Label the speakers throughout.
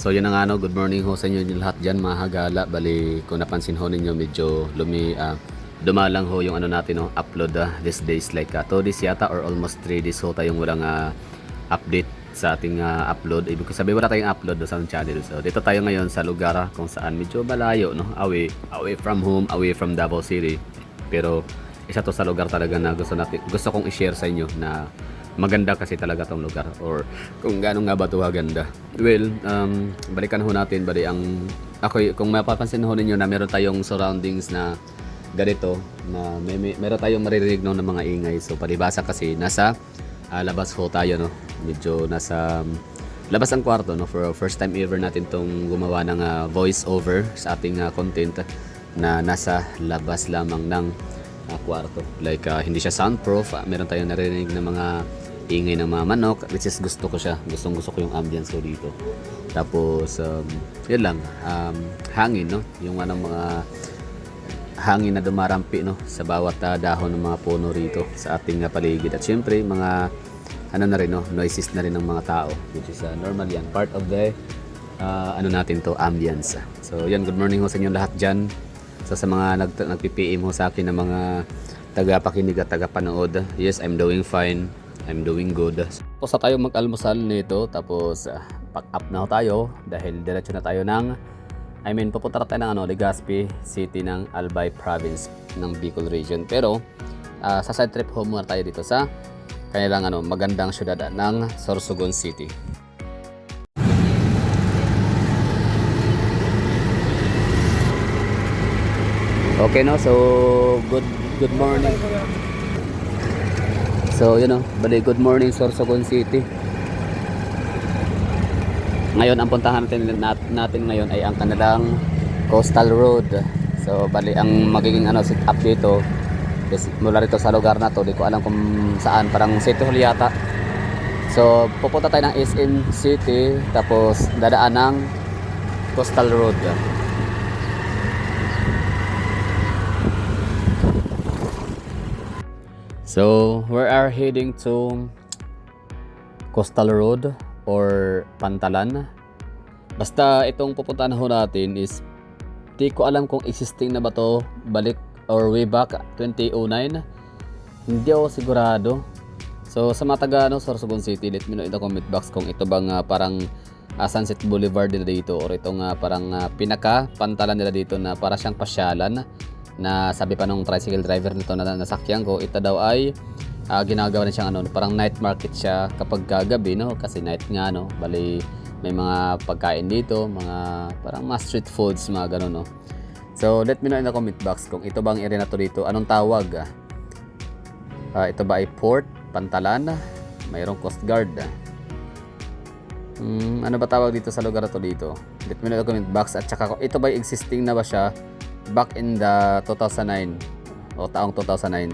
Speaker 1: So yun na nga no, good morning ho sa inyo lahat dyan mga hagala. Bali kung napansin ho ninyo medyo dumalang ho yung ano natin no, upload these days like 2 days yata or almost 3 days ho tayong walang update sa ating upload. Ibig sabihin wala tayong upload sa channel. So dito tayo ngayon sa lugar kung saan medyo malayo no, away from home, away from Davao City. Pero isa to sa lugar talaga na gusto kong i-share sa inyo na maganda kasi talaga tong lugar or kung gaano nga ba ito ganda. Well, balikan ho natin bali ang ako kung mapapansin ho ninyo na meron tayong surroundings na ganito na meron tayong maririnig no, ng mga ingay. So palibasa kasi nasa labas ho tayo no. Medyo nasa labas ang kwarto no, for first time ever natin tong gumawa ng voice over sa ating content na nasa labas lamang ng kwarto. Like hindi siya soundproof, meron tayong narinig na mga ingay ng mga manok, which is gusto ko siya. Gusto ko yung ambience ko dito. Tapos yun lang, hangin no, yung mga hangin na dumarampi no sa bawat dahon ng mga puno rito sa ating paligid. At syempre mga ano na rin no, noises na rin ng mga tao, which is normal yan, part of the ano natin to, ambience. So yan, good morning ho sa inyo lahat dyan. So sa mga nagpi-PM ho sa akin na mga tagapakinig at tagapanood, yes, I'm doing fine, I'm doing good. Tapos na tayo mag-almusal nito, tapos pack up na ho tayo dahil diretso na tayo pupunta na tayo ng Legazpi City ng Albay Province ng Bicol Region. Pero sa side trip ho muna tayo dito sa kanilang magandang syudad ng Sorsogon City. Okay no, so good morning. So yun know, bali good morning Sorsogon City. Ngayon ang puntahan natin ngayon ay ang kanilang Coastal Road. So bali ang magiging sit up dito is mula rito sa lugar na to, di ko alam kung saan, parang City Hall yata. So pupunta tayo ng SM City tapos dadaan ng Coastal Road. So we are heading to Coastal Road or Pantalan. Basta itong pupuntahan ho natin is di ko alam kung existing na ba to balik or way back 2009. Hindi ako sigurado. So sa mga taga Sorsogon City, let me know in the comment box kung ito bang parang Sunset Boulevard nila dito or itong parang pinaka pantalan nila dito na para siyang pasyalan na sabi pa nung tricycle driver nito na nasakyan ko, ito daw ay ginagawa na siyang parang night market siya kapag gabi no, kasi night nga no, bali may mga pagkain dito, mga parang mga street foods, mga ganun no. So let me know in the comment box kung ito bang area na to dito, anong tawag? Ito ba ay Port Pantalan? Mayroong Coast Guard. Ano ba tawag dito sa lugar na to dito? Let me know in the comment box. At saka ito ba existing na ba siya back in the 2009 o taong 2009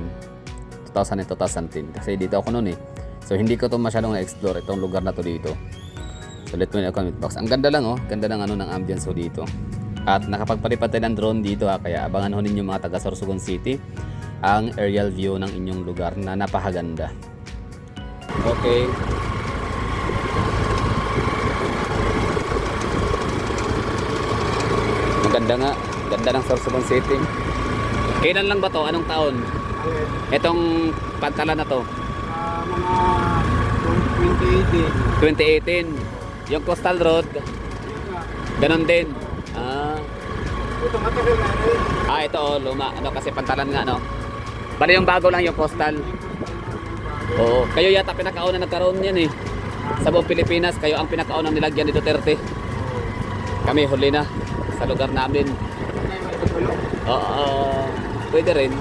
Speaker 1: 2010, kasi dito ako noon so hindi ko to masyadong na-explore itong lugar na to dito. So let me know in the comment box. Ang ganda lang ganda ng ng ambience dito. At nakapagpalipad tayo ng drone dito kaya abangan ho ninyo mga taga Sorsogon City ang aerial view ng inyong lugar na napakaganda. Okay. Maganda nga. Ganda ng Sorsogon City. Kailan lang ba to? Anong taon? Itong pantalan na to?
Speaker 2: Mga
Speaker 1: 2018. Yung Coastal Road? Ganon din.
Speaker 2: Ito matagal na rin.
Speaker 1: Ito luma. Kasi pantalan nga Bali yung bago lang yung Coastal. Oo. Kayo yata pinakauna nagkaroon yan sa buong Pilipinas. Kayo ang pinakauna nilagyan ni Duterte. Kami huli na sa lugar namin. Pwede rin.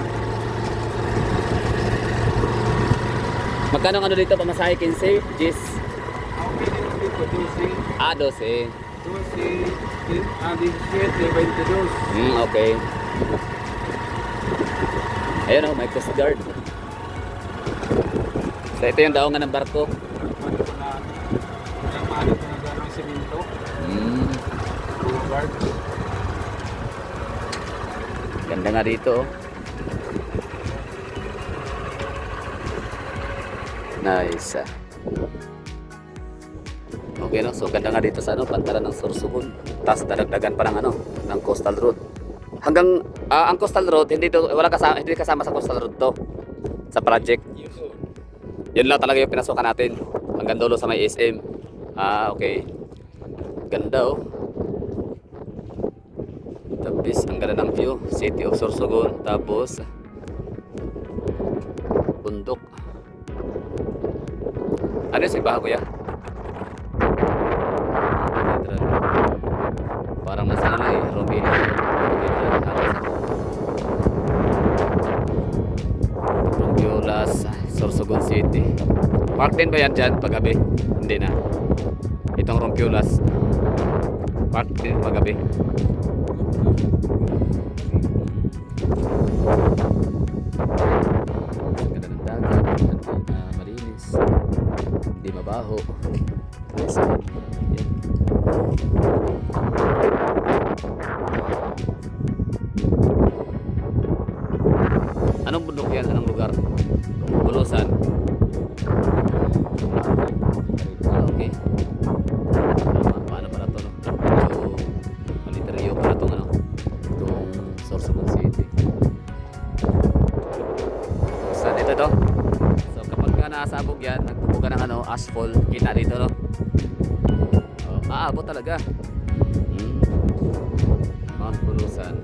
Speaker 1: Magkano dito pamasahe? 15? 10? 12.
Speaker 2: 17, 22.
Speaker 1: Okay. Ayun may Coast Guard. So ito yung daungan ng barko. Ganda nga dito Nice. Okay, no? So ganda nga dito sa ano, Pantalan ng Sorsogon. Tapos dadagdagan pa ng ano, ng Coastal Road. Hanggang ang Coastal Road hindi kasama sa Coastal Road to sa project. Yun lang talaga yung pinasukan natin. Hanggang dulo sa may SM. Okay. Ganda oh. Tapos ang ganda ng view, City of Sorsogon, tapos bundok. Ano yung iba kuya? Parang nasa ano eh, Romania. Romulas, Sorsogon City. Park din ba yan dyan paggabi? Hindi na. Itong Rompulas. Park din paggabi. Ganda ng dagat. Malinis. Hindi mabaho. Yes. Yan. Anong bundok yan? Anong lugar? Bulusan. Okay. Paano pala to, no? Malitaryo pala itong ano, itong Sorsogon City. Saan ito to? So kapag ka nasabog yan, nagbubuga ng ano, asphalt, kita dito, no? Aabot talaga. Mount Bulusan.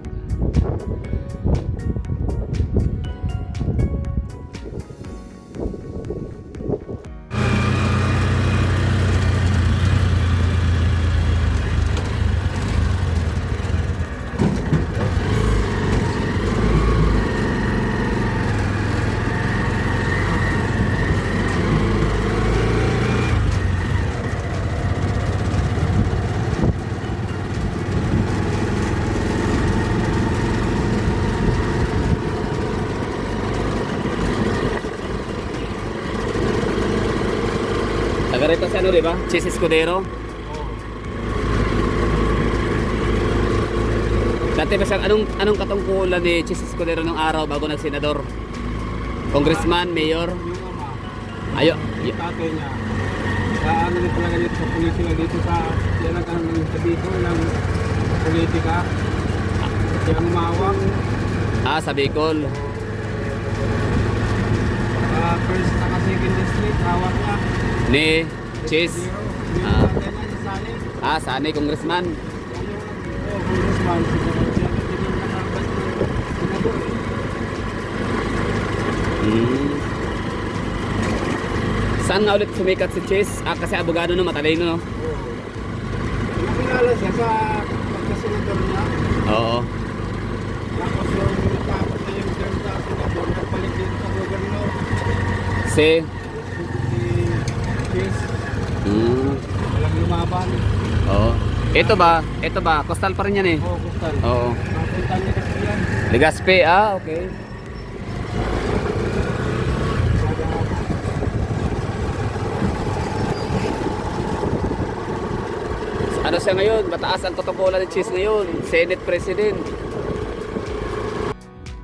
Speaker 1: Taga rito si ano, di ba? Chis Escudero. Dati ba siyang anong katungkulan ni Chis Escudero nung araw bago nagsenador? Congressman, mayor.
Speaker 2: Yung ama,
Speaker 1: Ayo.
Speaker 2: yung tatay niya. Sa ano rin talaga dito sa politika dito sa yan ang kanang sabi ko ng politika. Siya ang umawak.
Speaker 1: Sa Bicol.
Speaker 2: First saka second district, hawak niya.
Speaker 1: Ni Chis.
Speaker 2: Yung tatay niya, si Sani.
Speaker 1: Sanay congressman.
Speaker 2: Congressman, siya tingin na karabas ng senador.
Speaker 1: Saan nga ulit sumikat si Chis? Kasi abogado no, matalino no?
Speaker 2: Nakilala siya sa pagkasenador niya.
Speaker 1: Oo.
Speaker 2: Tapos yung natapos na yung term sa senador, nagpalit dito sa gobernador.
Speaker 1: Si
Speaker 2: Si Chis, walang lumaban.
Speaker 1: Oo. Ito ba? Coastal pa rin yan eh.
Speaker 2: Oo, kustal.
Speaker 1: Oo.
Speaker 2: Napunta niya kasi yan.
Speaker 1: Legazpi, okay. Ano siya ngayon? Mataas ang protokola ni Chis ngayon. Senate President.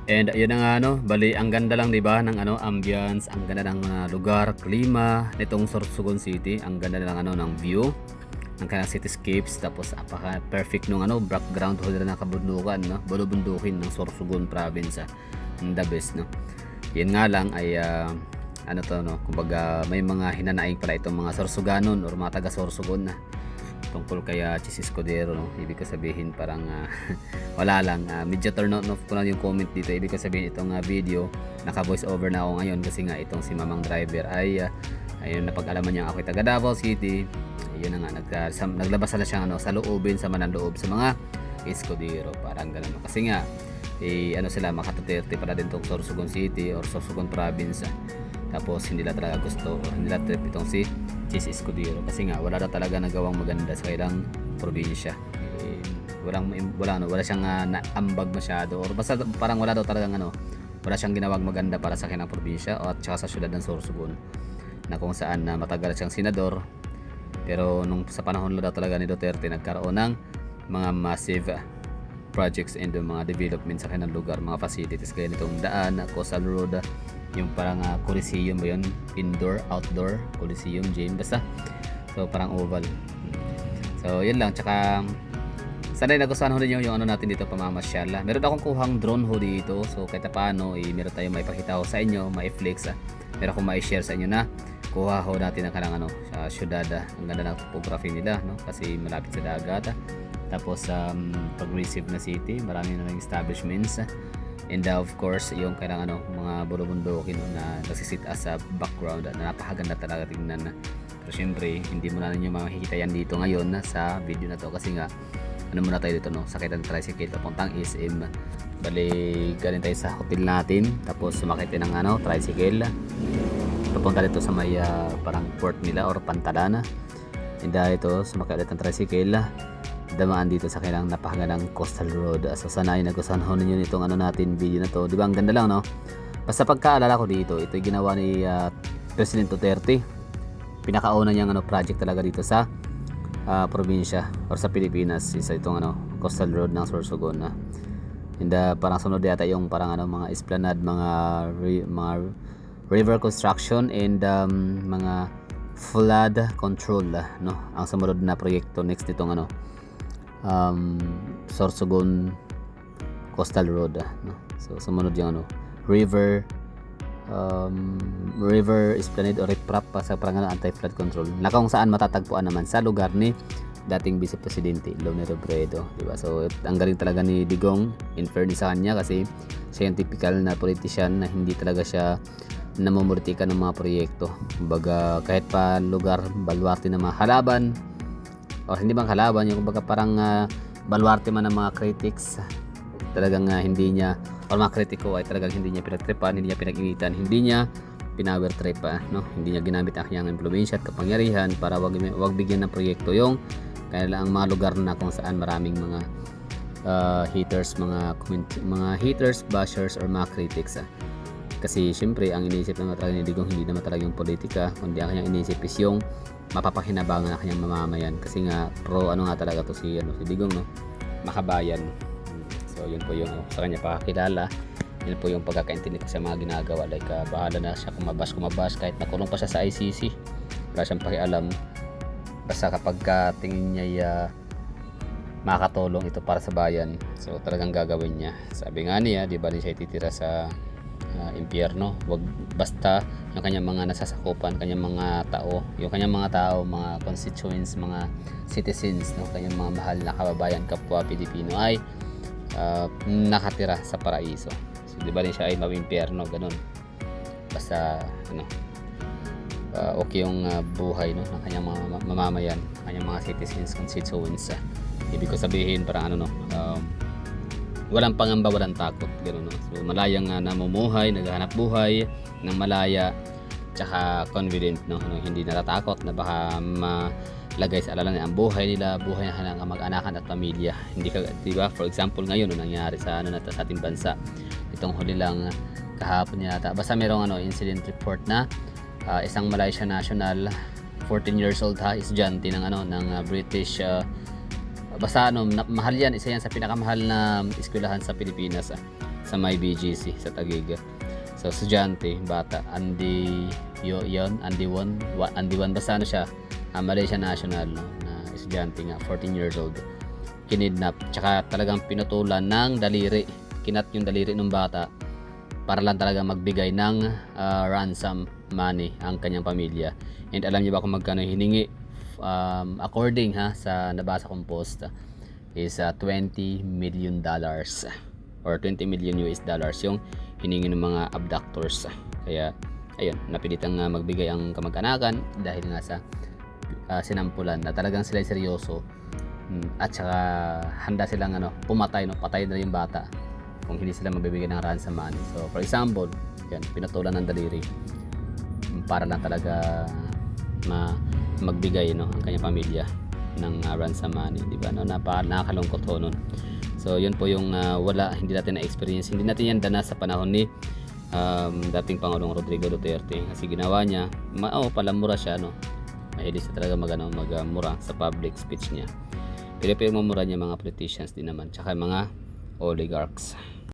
Speaker 1: And ayun na nga ano, bali ang ganda lang 'di ba ng ano ambience, ang ganda ng lugar, klima nitong Sorsogon City, ang ganda ng ano ng view ng kanyang cityscapes, tapos apaka perfect nung ano background holder na kabundukan, no? Bulubundukin ng Sorsogon province. The best, no. Yan nga lang ay ano to no, kumbaga may mga hinanaing pala itong mga Sorsoganon or mga taga Sorsogon na tungkol kaya Chis Escudero, no? Ibig ko sabihin parang wala lang, medyo turn off ko lang yung comment dito. Ibig ko sabihin itong video naka voice over na ako ngayon kasi nga itong si Mamang Driver ay ayun, napag-alaman niya ako taga Davao City. Ayun na nga, naglabas na siya ano, sa loobin, sa mananloob sa mga Escudero, parang gano'n. Kasi nga ano sila, makatuterte para din itong Sorsogon City or Sorsogon Province. Tapos hindi nila talaga gusto or hindi nila trip itong si Chis Escudero kasi nga wala na talaga nagawang maganda sa kailang probinsya. Wala siyang naambag masyado or basta parang wala daw talagang ano, wala siyang ginawang maganda para sa kanilang probinsya o at saka sa syudad ng Sorsogon, na kung saan matagal siyang senador. Pero nung sa panahon na daw talaga ni Duterte, nagkaroon ng mga massive projects and mga development sa kanilang lugar, mga facilities gaya nitong daan, coastal road, yung parang Coliseum ba yun, indoor, outdoor Coliseum, gym, basta So parang oval. So yun lang, tsaka sana nagustuhan ho ninyo yung ano natin dito, pamamasyal. Meron akong kuhang drone ho dito. So kahit paano, meron tayong maipakita ho sa inyo, mai-flex. Meron akong mai-share sa inyo na kuha ho natin ng kanang ano, sa syudad. Ang ganda ng topography nila, no? Kasi malapit sa dagat. Tapos progressive na city, marami na ring establishments. And of course, yung kanang ano, mga burubundukin na nagsisit as a background na napakaganda talaga tingnan. Pero syempre, hindi mo na ninyo makikita yan dito ngayon sa video na to kasi nga ano muna tayo dito, no, sakit ng tricycle papuntang SM. Bali galing tayo sa hotel natin, tapos sumakit din ng ano, tricycle papunta dito sa may parang port nila or Pantalana. And ito sumakit ulit ng tricycle, damaan dito sa kailang napakagandang coastal road. So sana ay nagustuhan ho ninyo nitong ano natin video na to, di ba? Ang ganda lang, no? Basta pagkaalala ko dito, ito ginawa ni President Duterte. Pinakauna niyang ano, project talaga dito sa probinsya or sa Pilipinas, isa itong ano, coastal road ng Sorsogon. And parang sunod yata yung parang ano, mga esplanade, mga river construction and mga flood control, no? Ang sumunod na proyekto next nitong ano, Sorsogon Coastal Road, no? So sumunod yung ano, river esplanade o riprap pa sa parang ano, anti-flood control na kung saan matatagpuan naman sa lugar ni dating Vice Presidente Leonel Robredo, di ba? So ang galing talaga ni Digong, in fairness sa kanya, kasi siya yung typical na politician na hindi talaga siya namumurtika ng mga proyekto. Kumbaga kahit pa lugar baluarte ng mga halaban o hindi bang halaban, yung kumbaga parang baluarte man ng mga critics, talagang hindi niya, or mga kritiko ay talagang hindi niya pinagtripan, hindi niya pinag-initan, hindi niya pinower trip, no? Hindi niya ginamit ang kanyang impluwensya at kapangyarihan para wag bigyan ng proyekto yung kailangan mga lugar na kung saan maraming mga haters, mga haters, bashers or mga critics. Kasi syempre ang iniisip naman talaga ni Digong hindi naman talaga yung politika, kundi ang kanyang iniisip is yung mapapakinabangan ng kanyang mamamayan. Kasi nga pro ano nga talaga to si Digong, no? Makabayan. So yun po yung sa kanya pakakilala, yun po yung pagkakaintindi ko sa mga ginagawa, like bahala na siya kumabas kahit nakulong pa siya sa ICC, wala siyang pakialam, basta kapag tingin niya makakatulong ito para sa bayan, so talagang gagawin niya. Sabi nga niya, di ba, siya ititira sa impyerno, wag basta yung kanyang mga nasasakupan, kanyang mga tao, mga constituents, mga citizens, no, kanyang mga mahal na kababayan, kapwa Pilipino ay nakatira sa paraiso. So di ba rin siya ay mawimpyerno, ganun. Basta ano, okay yung buhay, no, ng kanyang mga mamamayan, kanyang mga citizens, constituents. Ibig ko sabihin parang ano, no, walang pangamba, walang takot, ganun, no. So malayang namumuhay, naghahanap buhay ng malaya, tsaka confident, no, hindi natatakot na baka lagay sa alala ang buhay nila, buhay ng mag-anakan at pamilya. Hindi ka, di ba? For example, ngayon nangyari sa ano na sa ating bansa. Itong huli lang kahapon yata. Basta merong incident report na isang Malaysian national, 14 years old, estudyante ng British basta mahal yan, isa yan sa pinakamahal na eskwelahan sa Pilipinas, sa may BGC sa Taguig. So estudyante, bata, Andy Wan, basta siya, Malaysian national, no, na estudyante nga, 14 years old, kinidnap, tsaka talagang pinutulan ng daliri, kinat yung daliri ng bata para lang talaga magbigay ng ransom money ang kanyang pamilya. And alam niyo ba kung magkano hiningi? According sa nabasa kong post, is $20 million or 20 million US dollars yung hiningi ng mga abductors. Kaya ayun, napilitang magbigay ang kamag-anakan dahil nga sa sinampulan na talagang sila seryoso, at saka handa silang pumatay, patay na yung bata kung hindi sila magbibigay ng ransom money. So for example, yan, pinatulan ng daliri para lang talaga magbigay ang kanyang pamilya ng ransom money, di ba? Nakakalungkot ho nun. So yun po yung hindi natin na-experience, hindi natin yan danas sa panahon ni dating Pangulong Rodrigo Duterte, kasi ginawa niya, palamura siya, mahilig siya talaga magmura sa public speech niya. Pero mamura niya mga politicians din naman, tsaka mga oligarchs.